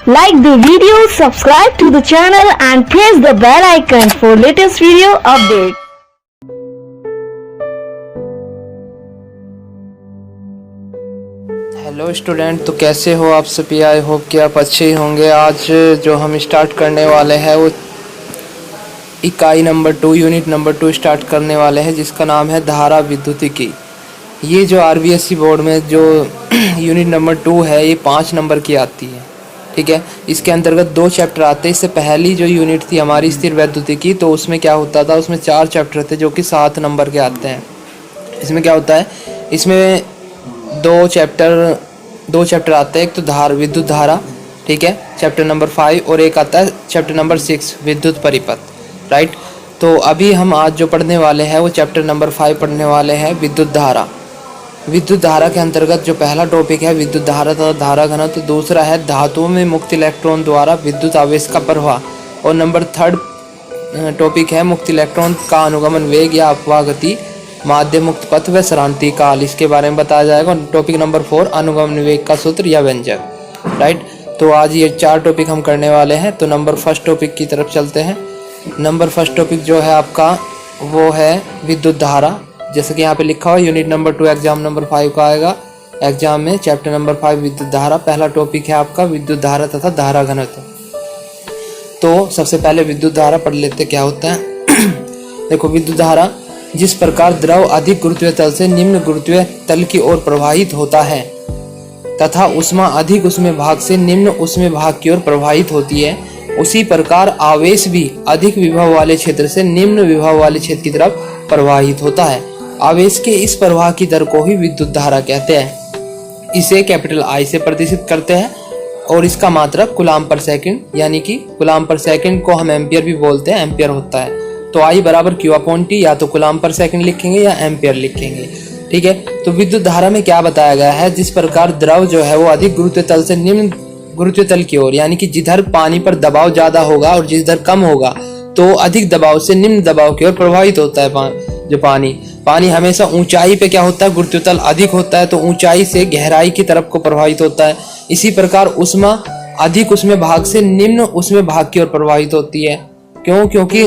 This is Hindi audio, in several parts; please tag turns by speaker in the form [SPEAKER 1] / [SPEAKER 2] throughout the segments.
[SPEAKER 1] Like the video, subscribe to the channel and press the bell icon for latest video update.
[SPEAKER 2] Hello student, तो कैसे हो आप सभी। आई होप कि आप अच्छे ही होंगे। आज जो हम स्टार्ट करने वाले हैं वो इकाई नंबर 2 यूनिट नंबर 2 स्टार्ट करने वाले हैं, जिसका नाम है धारा विद्युतिकी। ये जो आरबीएसई बोर्ड में जो यूनिट नंबर 2 है ये 5 नंबर की आती है, ठीक है। इसके अंतर्गत 2 चैप्टर आते हैं। इससे पहली जो यूनिट थी हमारी स्थिर वैद्युतिकी, तो उसमें क्या होता था, उसमें 4 चैप्टर थे जो कि 7 नंबर के आते हैं। इसमें क्या होता है, इसमें दो चैप्टर आते हैं। एक तो विद्युत धारा, ठीक है, चैप्टर नंबर 5, और एक आता है चैप्टर नंबर 6 विद्युत परिपथ, राइट। तो अभी हम आज जो पढ़ने वाले हैं वो चैप्टर नंबर 5 पढ़ने वाले हैं, विद्युत धारा। विद्युत धारा के अंतर्गत जो पहला टॉपिक है विद्युत धारा तथा धारा घनत्व, तो दूसरा है धातुओं में मुक्त इलेक्ट्रॉन द्वारा विद्युत आवेश का प्रवाह, और नंबर 3 टॉपिक है मुक्त इलेक्ट्रॉन का अनुगमन वेग या अपवाह गति, माध्य मुक्त पथ व सरांति काल, इसके बारे में बताया जाएगा। टॉपिक नंबर 4 अनुगमन वेग का सूत्र या व्यंजक, राइट। तो आज ये 4 टॉपिक हम करने वाले हैं। तो नंबर 1 टॉपिक की तरफ चलते हैं। नंबर 1 टॉपिक जो है आपका वो है विद्युत धारा। जैसे कि यहाँ पे लिखा हुआ यूनिट नंबर 2 एग्जाम नंबर 5 का आएगा एग्जाम में, चैप्टर नंबर 5 विद्युत धारा। पहला टॉपिक है आपका विद्युत धारा तथा धारा घनत्व। तो सबसे पहले विद्युत धारा पढ़ लेते क्या होता है। देखो, विद्युत धारा जिस प्रकार द्रव अधिक गुरुत्वीय तल से निम्न गुरुत्वीय तल की ओर प्रवाहित होता है तथा उष्मा अधिक उष्मीय भाग से निम्न उष्मीय भाग की ओर प्रवाहित होती है, उसी प्रकार आवेश भी अधिक विभव वाले क्षेत्र से निम्न विभव वाले क्षेत्र की तरफ प्रवाहित होता है। आवेश के इस प्रवाह की दर को ही विद्युत धारा कहते हैं। इसे कैपिटल आई से प्रदर्शित करते हैं और इसका मात्रक कूलाम पर सेकंड, यानी कि कूलाम पर सेकंड को हम एम्पियर भी बोलते हैं, एम्पियर होता है। तो आई बराबर Q/T, या तो कूलाम पर सेकंड लिखेंगे या एम्पियर लिखेंगे, ठीक है। तो विद्युत धारा में क्या बताया गया है, जिस प्रकार द्रव जो है वो अधिक गुरुत्वीय तल से निम्न गुरुत्वीय तल की ओर, यानी कि जिधर पानी पर दबाव ज्यादा होगा और जिधर कम होगा, तो अधिक दबाव से निम्न दबाव की ओर प्रभावित होता है। जो पानी हमेशा ऊंचाई पे क्या होता है, गुरुत्वीय तल अधिक होता है तो ऊंचाई से गहराई की तरफ को प्रभावित होता है। इसी प्रकार उष्मा अधिक उष्मीय भाग से निम्न उष्मीय भाग की ओर प्रभावित होती है। क्यों? क्योंकि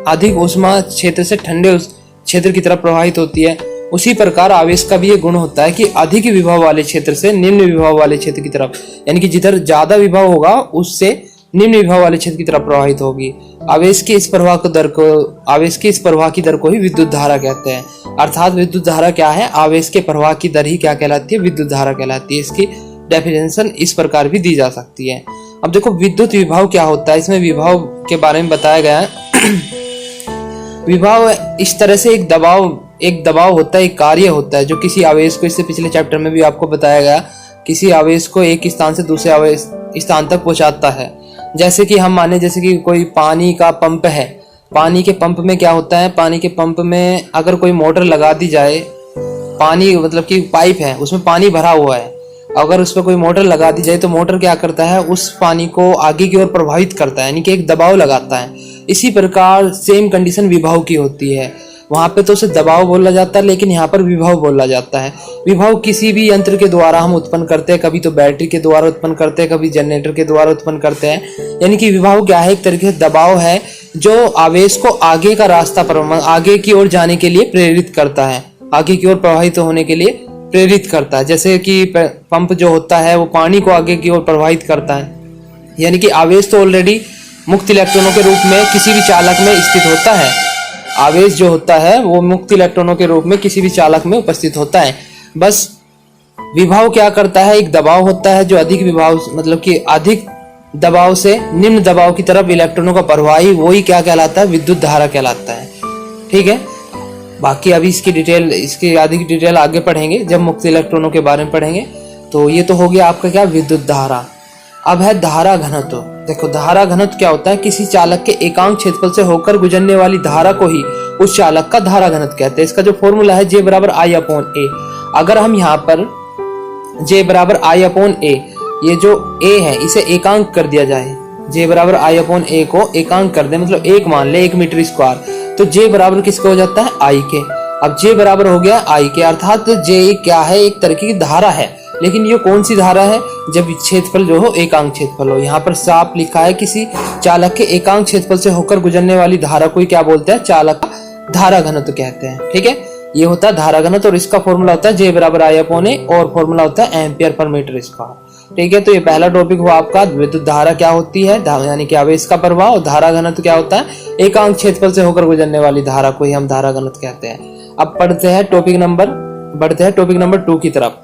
[SPEAKER 2] अधिक उष्मा क्षेत्र से ठंडे क्षेत्र की तरफ प्रभावित होती है। उसी प्रकार आवेश का भी ये गुण होता है कि अधिक विभव वाले क्षेत्र से निम्न विभव वाले क्षेत्र की तरफ, यानी कि जिधर ज्यादा विभव होगा उससे निम्न विभव वाले क्षेत्र की तरफ प्रवाहित होगी। आवेश की इस प्रवाह की दर को ही विद्युत धारा कहते हैं। अर्थात विद्युत धारा क्या है, आवेश के प्रवाह की दर ही क्या कहलाती है, विद्युत धारा कहलाती है। इसकी डेफिनेशन इस प्रकार भी दी जा सकती है। अब देखो, विद्युत विभव क्या होता है, इसमें विभव के बारे में बताया गया है। विभव इस तरह से एक दबाव होता है, एक कार्य होता है जो किसी आवेश को, इससे पिछले चैप्टर में भी आपको बताया गया, किसी आवेश को एक स्थान से दूसरे आवेश स्थान तक पहुंचाता है। जैसे कि हम माने, जैसे कि कोई पानी का पंप है, पानी के पंप में क्या होता है, पानी के पंप में अगर कोई मोटर लगा दी जाए, पानी मतलब कि पाइप है उसमें पानी भरा हुआ है, अगर उस पर कोई मोटर लगा दी जाए तो मोटर क्या करता है, उस पानी को आगे की ओर प्रभावित करता है, यानी कि एक दबाव लगाता है। इसी प्रकार सेम कंडीशन विभव की होती है। वहां पे तो उसे दबाव बोला जाता है, लेकिन यहाँ पर विभव बोला जाता है। विभव किसी भी यंत्र के द्वारा हम उत्पन्न करते हैं, कभी तो बैटरी के द्वारा उत्पन्न करते हैं, कभी जनरेटर के द्वारा उत्पन्न करते हैं। यानी कि विभव क्या है, एक तरीके से दबाव है जो आवेश को आगे का रास्ता पर, आगे की ओर जाने के लिए प्रेरित करता है, आगे की ओर प्रवाहित होने के लिए प्रेरित करता है। जैसे कि पंप जो होता है वो पानी को आगे की ओर प्रवाहित करता है, यानी कि आवेश तो ऑलरेडी मुक्त इलेक्ट्रॉनों के रूप में किसी भी चालक में स्थित होता है। आवेश जो होता है वो मुक्त इलेक्ट्रॉनों के रूप में किसी भी चालक में उपस्थित होता है। बस विभव क्या करता है, एक दबाव होता है जो अधिक विभव, मतलब कि अधिक दबाव से निम्न दबाव की तरफ इलेक्ट्रॉनों का प्रवाही, वही क्या कहलाता है, विद्युत धारा कहलाता है, ठीक है। बाकी अभी इसकी आगे की डिटेल आगे पढ़ेंगे जब मुक्त इलेक्ट्रॉनों के बारे में पढ़ेंगे। तो ये तो हो गया आपका क्या, विद्युत धारा। अब है धारा घनत्व। देखो, धारा घनत्व क्या होता है, किसी चालक के एकांक क्षेत्रफल से होकर गुजरने वाली धारा को ही उस चालक का धारा घनत्व कहते हैं। इसका जो फॉर्मूला है J बराबर I/A। अगर हम यहाँ पर J बराबर I/A, ये जो A है इसे एकांक कर दिया जाए, J बराबर I/A को एकांक कर दे, मतलब 1 मान ले, 1 मीटर स्क्वायर, तो J बराबर किसका हो जाता है, I के। अब J बराबर हो गया I के, अर्थात J क्या है, एक तरह की धारा है। लेकिन ये कौन सी धारा है, जब क्षेत्रफल जो हो एकांक क्षेत्रफल हो। यहाँ पर साफ लिखा है किसी चालक के एकांक क्षेत्रफल से होकर गुजरने वाली धारा को क्या बोलते हैं, चालक का धारा घनत्व कहते हैं। ठीक है, ये होता है धारा घनत्व और इसका फॉर्मूला होता है J बराबर I/A और फॉर्मूला होता है एम्पियर पर मीटर स्क्वायर। ठीक है, तो ये पहला टॉपिक हुआ आपका विद्युत धारा क्या होती है, यानी कि आवेश का प्रवाह, और धारा घनत्व क्या होता है, एकांक क्षेत्रफल से होकर गुजरने वाली धारा को ही हम धारा घनत्व कहते हैं। अब बढ़ते हैं टॉपिक नंबर 2 की तरफ।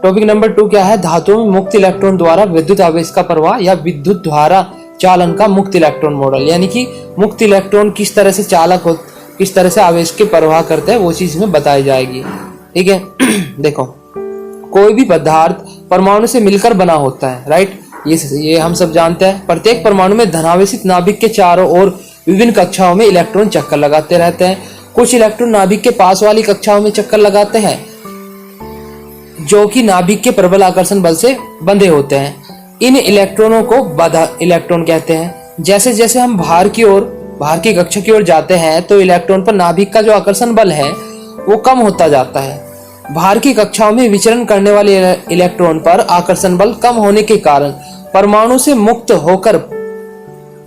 [SPEAKER 2] टॉपिक नंबर 2 क्या है, धातुओं में मुक्त इलेक्ट्रॉन द्वारा विद्युत आवेश का प्रवाह या विद्युत धारा चालन का मुक्त इलेक्ट्रॉन मॉडल। यानी कि मुक्त इलेक्ट्रॉन किस तरह से किस तरह से आवेश के प्रवाह करते हैं वो चीज में बताई जाएगी। ठीक है देखो, कोई भी पदार्थ परमाणु से मिलकर बना होता है, राइट, ये हम सब जानते हैं। प्रत्येक परमाणु में धनावेशित नाभिक के चारों ओर विभिन्न कक्षाओं में इलेक्ट्रॉन चक्कर लगाते रहते हैं। कुछ इलेक्ट्रॉन नाभिक के पास वाली कक्षाओं में चक्कर लगाते हैं जो कि नाभिक के प्रबल आकर्षण बल से बंधे होते हैं। इन इलेक्ट्रॉनों को बाधा इलेक्ट्रॉन कहते हैं। जैसे जैसे हम बाहर की कक्षा की ओर जाते हैं तो इलेक्ट्रॉन पर नाभिक का जो आकर्षण बल है वो कम होता जाता है। बाहर की कक्षाओं में विचरण करने वाले इलेक्ट्रॉन पर आकर्षण बल कम होने के कारण परमाणु से मुक्त होकर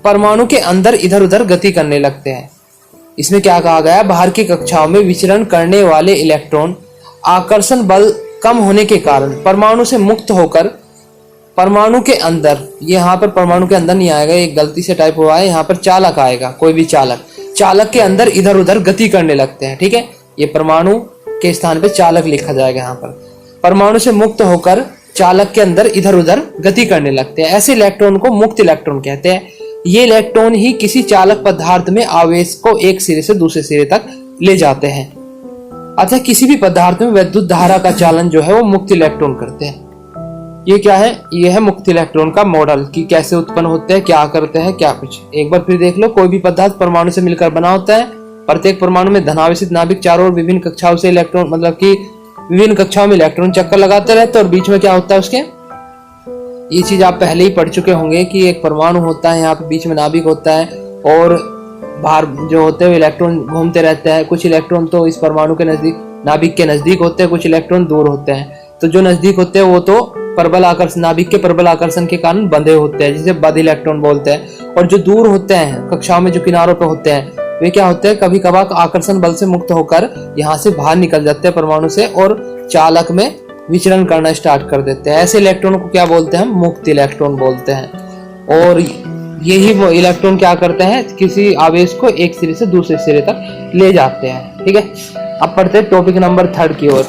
[SPEAKER 2] परमाणु के अंदर इधर उधर गति करने लगते हैं। इसमें क्या कहा गया है, बाहर की कक्षाओं में विचरण करने वाले इलेक्ट्रॉन आकर्षण बल कम होने के कारण परमाणु से मुक्त होकर परमाणु के अंदर, यहाँ पर परमाणु के अंदर नहीं आएगा, एक गलती से टाइप हुआ है, यहाँ पर चालक आएगा, कोई भी चालक के अंदर इधर उधर गति करने लगते हैं। ठीक है, ये परमाणु के स्थान पे चालक लिखा जाएगा। यहाँ पर परमाणु से मुक्त होकर चालक के अंदर इधर उधर गति करने लगते हैं। ऐसे इलेक्ट्रॉन को मुक्त इलेक्ट्रॉन कहते हैं। ये इलेक्ट्रॉन ही किसी चालक पदार्थ में आवेश को एक सिरे से दूसरे सिरे तक ले जाते हैं। अतः किसी भी पदार्थ में विद्युत धारा का चालन जो है वो मुक्त इलेक्ट्रॉन करते हैं। ये क्या है, ये है मुक्त इलेक्ट्रॉन का मॉडल कि कैसे उत्पन्न होते हैं, क्या करते हैं, क्या कुछ। एक बार फिर देख लो, कोई भी पदार्थ परमाणु से मिलकर बना होता है। प्रत्येक परमाणु में धनावेशित नाभिक चारों ओर विभिन्न कक्षाओं से इलेक्ट्रॉन, मतलब कि विभिन्न कक्षाओं में इलेक्ट्रॉन चक्कर लगाते रहते हैं और बीच में क्या होता है उसके, ये चीज आप पहले ही पढ़ चुके होंगे कि एक परमाणु होता है, यहाँ पे बीच में नाभिक होता है और बाहर जो होते हैं इलेक्ट्रॉन घूमते रहते हैं। कुछ इलेक्ट्रॉन तो इस परमाणु के नजदीक, नाभिक के नजदीक होते हैं, कुछ इलेक्ट्रॉन दूर होते हैं। तो जो नजदीक होते हैं वो तो प्रबल आकर्षण, नाभिक के प्रबल आकर्षण के कारण बंधे होते हैं, जिसे बद्ध इलेक्ट्रॉन बोलते हैं। और जो दूर होते हैं कक्षाओं में, जो किनारों पर होते हैं, वे क्या होते हैं, कभी कभार आकर्षण बल से मुक्त होकर यहाँ से बाहर निकल जाते हैं परमाणु से और चालक में विचरण करना स्टार्ट कर देते हैं। ऐसे इलेक्ट्रॉन को क्या बोलते हैं, हम मुक्त इलेक्ट्रॉन बोलते हैं। और यही वो इलेक्ट्रॉन क्या करते हैं, किसी आवेश को एक सिरे से दूसरे सिरे तक ले जाते हैं। ठीक है, अब पढ़ते हैं टॉपिक नंबर 3 की ओर।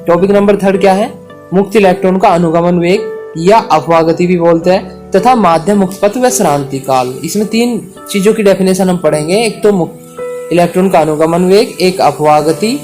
[SPEAKER 2] टॉपिक नंबर 3 क्या है, मुक्त इलेक्ट्रॉन का अनुगमन वेग या अपवागति भी बोलते हैं तथा माध्यम मुक्त पथ व श्रांति काल। इसमें 3 चीजों की डेफिनेशन हम पढ़ेंगे। एक तो मुक्त इलेक्ट्रॉन का अनुगमन वेग, एक अपवागति,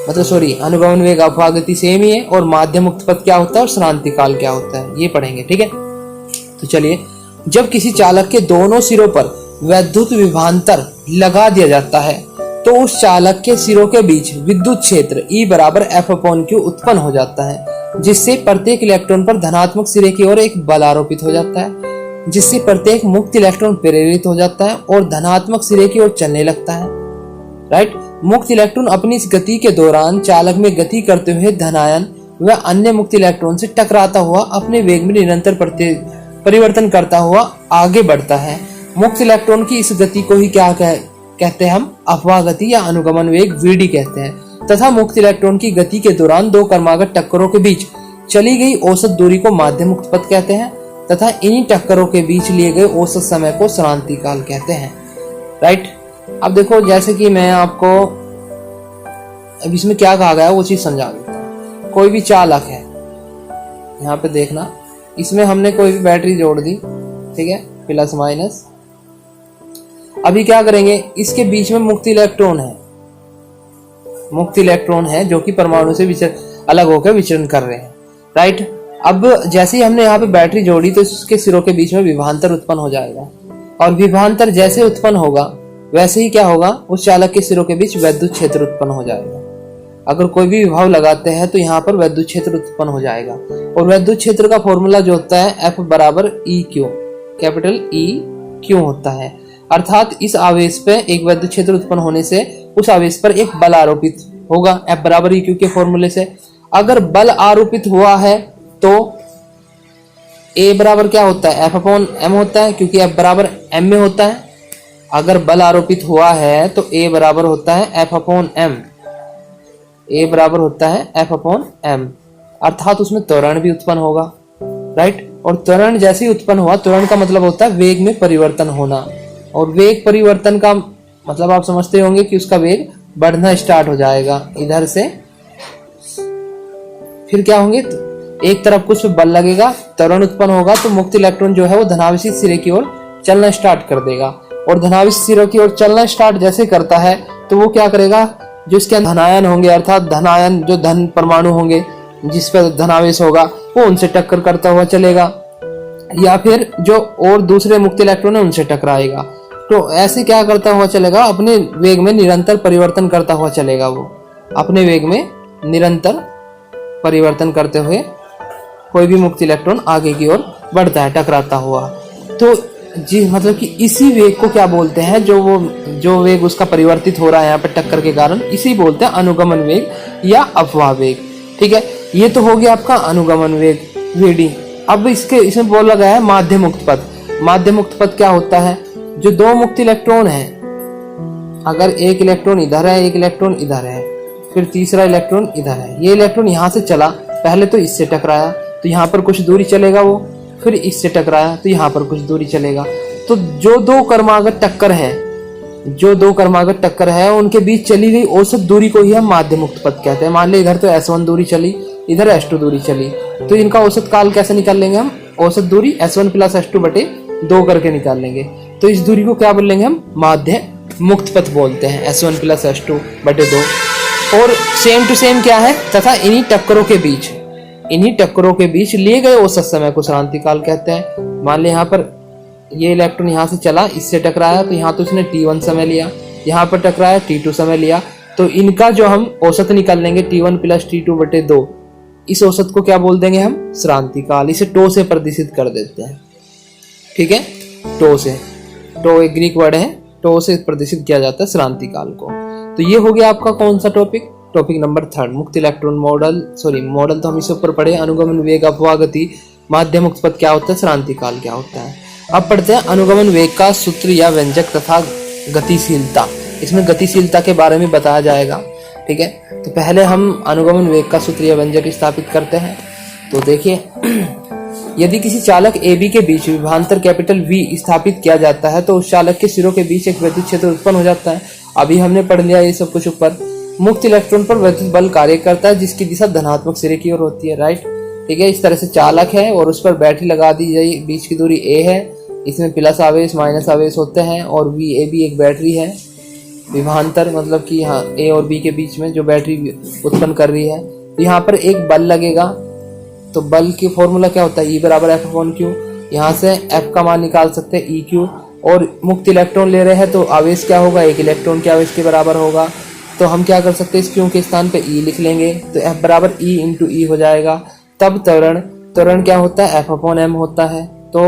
[SPEAKER 2] अनुगमन वेग अपवागति सेम ही है, और माध्यम मुक्त पथ क्या होता है और श्रांति काल क्या होता है, ये पढ़ेंगे। ठीक है, तो चलिए, जब किसी चालक के दोनों सिरों पर वैद्युत विभवांतर लगा दिया जाता है तो उस चालक के सिरों के बीच विद्युत क्षेत्र E बराबर F/Q उत्पन्न हो जाता है, जिससे प्रत्येक इलेक्ट्रॉन पर धनात्मक सिरे की ओर एक बल आरोपित हो जाता है, जिससे प्रत्येक मुक्त इलेक्ट्रॉन प्रेरित हो जाता है और धनात्मक सिरे की ओर चलने लगता है। राइट, मुक्त इलेक्ट्रॉन अपनी इस गति के दौरान चालक में गति करते हुए धनायन व अन्य मुक्त इलेक्ट्रॉन से टकराता हुआ अपने वेग में निरंतर परिवर्तन करता हुआ आगे बढ़ता है। मुक्त इलेक्ट्रॉन की इस गति को ही क्या कहते हैं, हम अपवागति या अनुगमन वेग Vd कहते हैं। तथा मुक्त इलेक्ट्रॉन की गति के दौरान दो क्रमागत टक्करों के बीच चली गई औसत दूरी को माध्यम मुक्त पथ कहते हैं तथा इन्हीं टक्करों के बीच लिए गए औसत समय को श्रांति काल कहते हैं। राइट, अब देखो, जैसे कि मैं आपको अब इसमें क्या कहा गया है वो चीज समझा देता हूँ। कोई भी चालक है, यहाँ पे देखना, इसमें हमने कोई भी बैटरी जोड़ दी, ठीक है, प्लस माइनस। अभी क्या करेंगे, इसके बीच में मुक्त इलेक्ट्रॉन है जो कि परमाणु से अलग होकर विचरण कर रहे हैं। राइट, अब जैसे ही हमने यहाँ पे बैटरी जोड़ी तो इसके सिरों के बीच में विभवांतर उत्पन्न हो जाएगा, और विभवांतर जैसे उत्पन्न होगा वैसे ही क्या होगा, उस चालक के सिरों के बीच वैद्युत क्षेत्र उत्पन्न हो जाएगा। अगर कोई भी विभव लगाते हैं तो यहाँ पर वैद्युत क्षेत्र उत्पन्न हो जाएगा, और वैद्युत क्षेत्र का फॉर्मूला जो होता है F बराबर EQ, कैपिटल EQ होता है। अर्थात इस आवेश पे एक वैद्युत क्षेत्र उत्पन्न होने से उस आवेश पर एक बल आरोपित होगा F बराबर EQ के फॉर्मूले से। अगर बल आरोपित हुआ है तो ए बराबर क्या होता है, एफ अपॉन एम होता है, क्योंकि एफ बराबर एम में होता है। अगर बल आरोपित हुआ है तो ए बराबर होता है एफ अपॉन एम, ए बराबर होता है एफ अपॉन एम, अर्थात उसमें त्वरण भी उत्पन्न होगा, राइट। और त्वरण जैसे ही उत्पन्न हुआ, त्वरण का मतलब होता है वेग में परिवर्तन होना, और वेग परिवर्तन का मतलब आप समझते होंगे कि उसका वेग बढ़ना स्टार्ट हो जाएगा इधर से। फिर क्या होंगे, एक तरफ कुछ बल लगेगा, त्वरण उत्पन्न होगा, तो मुक्त इलेक्ट्रॉन जो है वो धनावेशित सिरे की ओर चलना स्टार्ट कर देगा। और धनावेशित सिरों की ओर चलना स्टार्ट जैसे करता है तो वो क्या करेगा, जो इसके अंदर धनायन होंगे, अर्थात धनायन जो धन परमाणु होंगे जिस पर धनावेश होगा, वो उनसे टक्कर करता हुआ चलेगा, या फिर जो और दूसरे मुक्त इलेक्ट्रॉन है उनसे टकराएगा। तो ऐसे क्या करता हुआ चलेगा, अपने वेग में निरंतर परिवर्तन करता हुआ चलेगा। वो अपने वेग में निरंतर परिवर्तन करते हुए कोई भी मुक्त इलेक्ट्रॉन आगे की ओर बढ़ता है टकराता हुआ। तो जी मतलब कि इसी वेग को क्या बोलते हैं, जो वेग उसका परिवर्तित हो रहा है यहाँ पर टक्कर के कारण, इसी बोलते हैं अनुगमन वेग या अपवाह वेग। ठीक है, ये तो हो गया आपका अनुगमन वेग वीडी। अब इसमें बोला गया है माध्य मुक्त पथ। माध्य मुक्त पथ क्या होता है, जो दो मुक्त इलेक्ट्रॉन है, अगर एक इलेक्ट्रॉन इधर है, एक इलेक्ट्रॉन इधर है, फिर तीसरा इलेक्ट्रॉन इधर है, ये इलेक्ट्रॉन यहाँ से चला, पहले तो इससे टकराया तो यहाँ पर कुछ दूरी चलेगा वो, फिर इससे टकराया तो यहाँ पर कुछ दूरी चलेगा। तो जो दो क्रमागत टक्कर है उनके बीच चली गई औसत दूरी को ही हम माध्य मुक्त पथ कहते हैं। मान ली इधर तो S1 दूरी चली, इधर S2 दूरी चली, तो इनका औसत काल कैसे निकाल लेंगे हम, औसत दूरी S1 प्लस S2 बटे 2 करके निकाल लेंगे। तो इस दूरी को क्या बोलेंगे हम, माध्य मुक्त पथ बोलते हैं, S1 प्लस S2 बटे 2। और सेम टू सेम क्या है, तथा इन्हीं टक्करों के बीच लिए गए औसत समय को क्रांति काल कहते हैं। मान ली यहाँ पर ये इलेक्ट्रॉन यहाँ से चला, इससे टकराया तो यहाँ तो उसने T1 समय लिया, यहाँ पर टकराया T2 समय लिया, तो इनका जो हम औसत निकाल लेंगे T1 प्लस T2 बटे 2, इस औसत को क्या बोल देंगे हम, क्रांति काल। इसे टो से प्रदर्शित कर देते हैं। ठीक है, टो एक ग्रीक वर्ड है, टो से प्रदर्शित किया जाता है क्रांति काल को। तो ये हो गया आपका कौन सा टॉपिक नंबर 3, मुक्त इलेक्ट्रॉन मॉडल तो हम इससे ऊपर पढ़े, अनुगमन वेग, अपवाह गति, माध्य मुक्त पथ क्या होता है, क्रांति काल क्या होता है। अब पढ़ते हैं अनुगमन वेग का सूत्र या व्यंजक तथा गतिशीलता। इसमें गतिशीलता के बारे में बताया जाएगा। ठीक है, तो पहले हम अनुगमन वेग का सूत्र या व्यंजक स्थापित करते हैं। तो देखिए, यदि किसी चालक AB के बीच विभवांतर कैपिटल V स्थापित किया जाता है तो उस चालक के सिरों के बीच एक विद्युत क्षेत्र उत्पन्न हो जाता है। अभी हमने पढ़ लिया ये सब कुछ ऊपर। मुक्त इलेक्ट्रॉन पर विद्युत बल कार्य करता है जिसकी दिशा धनात्मक सिरे की ओर होती है, राइट। ठीक है, इस तरह से चालक है और उस पर बैटरी लगा दी जाए, बीच की दूरी A है, इसमें प्लस आवेश माइनस आवेश होते हैं, और VAB एक बैटरी है। विभवांतर मतलब कि यहाँ A और B के बीच में जो बैटरी उत्पन्न कर रही है, यहाँ पर एक बल लगेगा। तो बल की फॉर्मूला क्या होता है, E बराबर F अपॉन Q। यहाँ से F का मान निकाल सकते हैं EQ, और मुक्त इलेक्ट्रॉन ले रहे हैं तो आवेश क्या होगा, एक इलेक्ट्रॉन के आवेश के बराबर होगा। तो हम क्या कर सकते हैं, इस Q के स्थान पे E लिख लेंगे, तो F बराबर E इंटू E हो जाएगा। तब त्वरण क्या होता है, F अपॉन M होता है। तो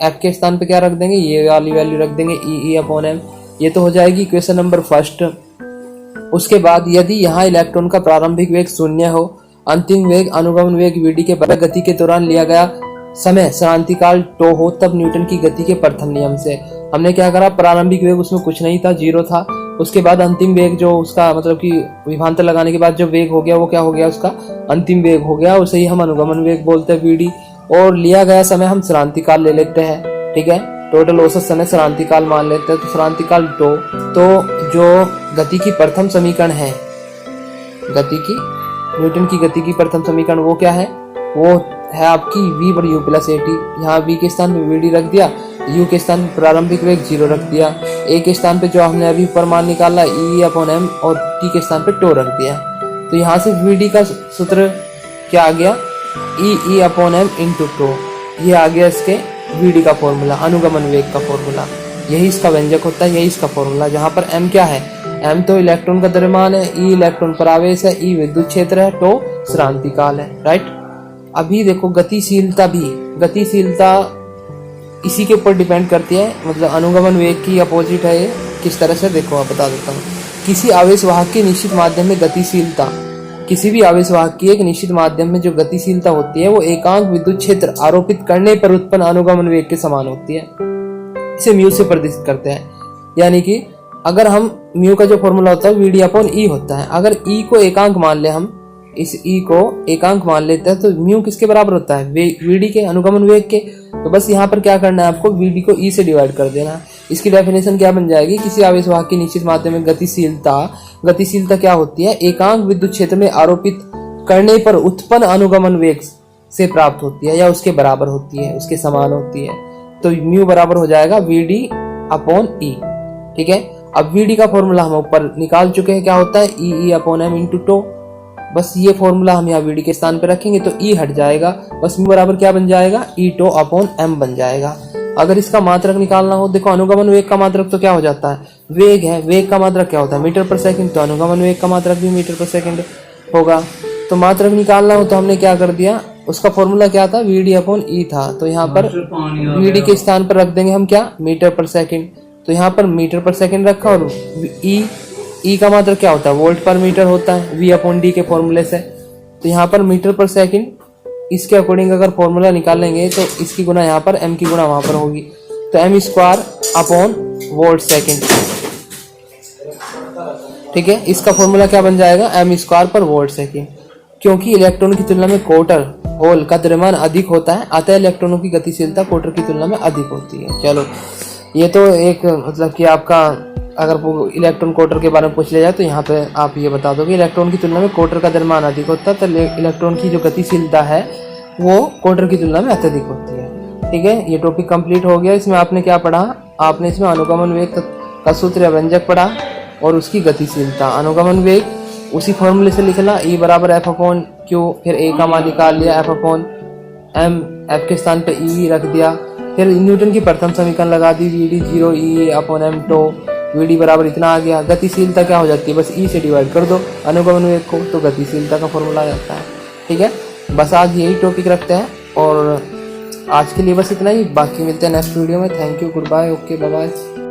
[SPEAKER 2] F के स्थान पे क्या रख देंगे, ये वाली वैल्यू रख देंगे, E अपॉन M। ये तो हो जाएगी इक्वेशन नंबर 1। उसके बाद यदि यहाँ इलेक्ट्रॉन का प्रारंभिक वेग 0 हो, अंतिम वेग अनुगमन वेग VD के बराबर गति के दौरान लिया गया समय क्रांतिकाल टो हो, तब न्यूटन की गति के प्रथम नियम से हमने क्या करा, प्रारंभिक वेग उसमें कुछ नहीं था, 0 था। उसके बाद अंतिम वेग जो उसका मतलब कि विभवांतर लगाने के बाद जो वेग हो गया वो क्या हो गया, उसका अंतिम वेग हो गया, उसे ही हम अनुगमन वेग बोलते हैं VD। और लिया गया समय हम क्रांतिकाल ले लेते हैं। ठीक है, टोटल औसत समय क्रांतिकाल मान लेते हैं, तो क्रांतिकाल टो। तो जो गति की प्रथम समीकरण है, न्यूटन की गति की प्रथम समीकरण वो क्या है, वो है आपकी V पर U प्लस AT। यहाँ V के स्थान पे VD रख दिया, U के स्थान पे प्रारंभिक वेग 0 रख दिया, A के स्थान पे जो हमने अभी ऊपर मान निकाला E अपॉन M, और T के स्थान पे टो रख दिया। तो यहाँ से VD का सूत्र क्या आ गया, E अपॉन M इंटू टो। ये आ गया इसके VD का फॉर्मूला, अनुगमन वेग का फॉर्मूला। यही इसका व्यंजक होता है, यही इसका फॉर्मूला। जहाँ पर M क्या है, M तो इलेक्ट्रॉन का द्रव्यमान है, E इलेक्ट्रॉन पर आवेश है, E विद्युत क्षेत्र है, टो क्रांतिकाल है, राइट। अभी देखो गतिशीलता इसी के ऊपर डिपेंड करती है, मतलब अनुगमन वेग की अपोजिट है ये। किस तरह से देखो, आप बता देता हूँ। किसी आवेश वाहक के निश्चित माध्यम में गतिशीलता किसी भी आवेशवाहक की एक निश्चित माध्यम में जो गतिशीलता होती है वो एकांक विद्युत क्षेत्र आरोपित करने पर उत्पन्न अनुगमन वेग के समान होती है। इसे म्यू से प्रदर्शित करते हैं। यानी कि अगर हम म्यू का जो फॉर्मूला होता है वीडी अपॉन ई होता है, अगर ई को एकांक मान ले, हम इस ई को एकांक मान लेते हैं तो म्यू किसके बराबर होता है, वीडी के, अनुगमन वेग के। तो बस यहाँ पर क्या करना है आपको, वीडी को ई से डिवाइड कर देना है। इसकी डेफिनेशन क्या बन जाएगी, किसी आवेशवाहक की निश्चित माध्यम में गतिशीलता क्या होती है, एकांक विद्युत क्षेत्र में आरोपित करने पर उत्पन्न अनुगमन वेग से प्राप्त होती है या उसके बराबर होती है, उसके समान होती है। तो म्यू बराबर हो जाएगा वीडी अपॉन ई। ठीक है, अब वीडी का फॉर्मूला हम ऊपर निकाल चुके हैं, क्या होता है, ई अपॉन एम इंटू टो। बस ये फॉर्मूला हम यहाँ वीडी के स्थान पे रखेंगे तो ई हट जाएगा, बस म्यू बराबर क्या बन जाएगा, ई टो अपॉन एम बन जाएगा। अगर इसका मात्रक निकालना हो, देखो अनुगमन वेग का मात्रक तो क्या हो जाता है, वेग है, वेग का मात्रक क्या होता है, मीटर पर सेकंड, तो अनुगमन वेग का मात्रक भी मीटर पर सेकंड होगा। तो मात्रक निकालना हो तो हमने क्या कर दिया, उसका फॉर्मूला क्या था, वीडी अपॉन ई था, तो यहाँ पर वीडी के स्थान पर रख देंगे हम क्या, मीटर पर सेकंड। तो यहाँ पर मीटर पर सेकंड रखा और ई का मात्रक क्या होता है, वोल्ट पर मीटर होता है, वी अपॉन डी के फॉर्मूले से। तो यहाँ पर मीटर पर सेकंड, इसके अकॉर्डिंग अगर फॉर्मूला निकालेंगे तो इसकी गुना यहाँ पर, एम की गुना वहां पर होगी, तो M square upon volt second. ठीक है, इसका फॉर्मूला क्या बन जाएगा, एम स्क्वायर पर वोल्ट सेकंड। क्योंकि इलेक्ट्रॉन की तुलना में क्वार्टर होल का द्रव्यमान अधिक होता है, अतः इलेक्ट्रॉनों की गतिशीलता क्वार्टर की तुलना में अधिक होती है। चलो, ये तो एक मतलब कि आपका अगर इलेक्ट्रॉन क्वार्टर के बारे में पूछ लिया जाए तो यहाँ पे आप ये बता दो कि इलेक्ट्रॉन की तुलना में क्वार्टर का द्रव्यमान अधिक होता है, तो इलेक्ट्रॉन की जो गतिशीलता है वो क्वार्टर की तुलना में अत्यधिक होती है। ठीक है, ये टॉपिक कंप्लीट हो गया। इसमें आपने क्या पढ़ा, आपने इसमें अनुगमन वेग का सूत्र या व्यंजक पढ़ा और उसकी गतिशीलता। अनुगमन वेग उसी फॉर्मूले से लिखना, ई बराबर एफ अपॉन क्यू, फिर ए का मान निकाल लिया, एफ अपॉन एम, एफ के स्थान पे ई रख दिया, फिर न्यूटन की प्रथम समीकरण लगा दी, वीडी 0 ई अपॉन एम टो, वीडी बराबर इतना आ गया। गतिशीलता क्या हो जाती है, बस ई से डिवाइड कर दो अनुगमन वेग को, तो गतिशीलता का फॉर्मूला आ जाता है। ठीक है, बस आज यही टॉपिक रखते हैं और आज के लिए बस इतना ही, बाकी मिलते हैं नेक्स्ट वीडियो में। Thank you, goodbye, okay, bye bye.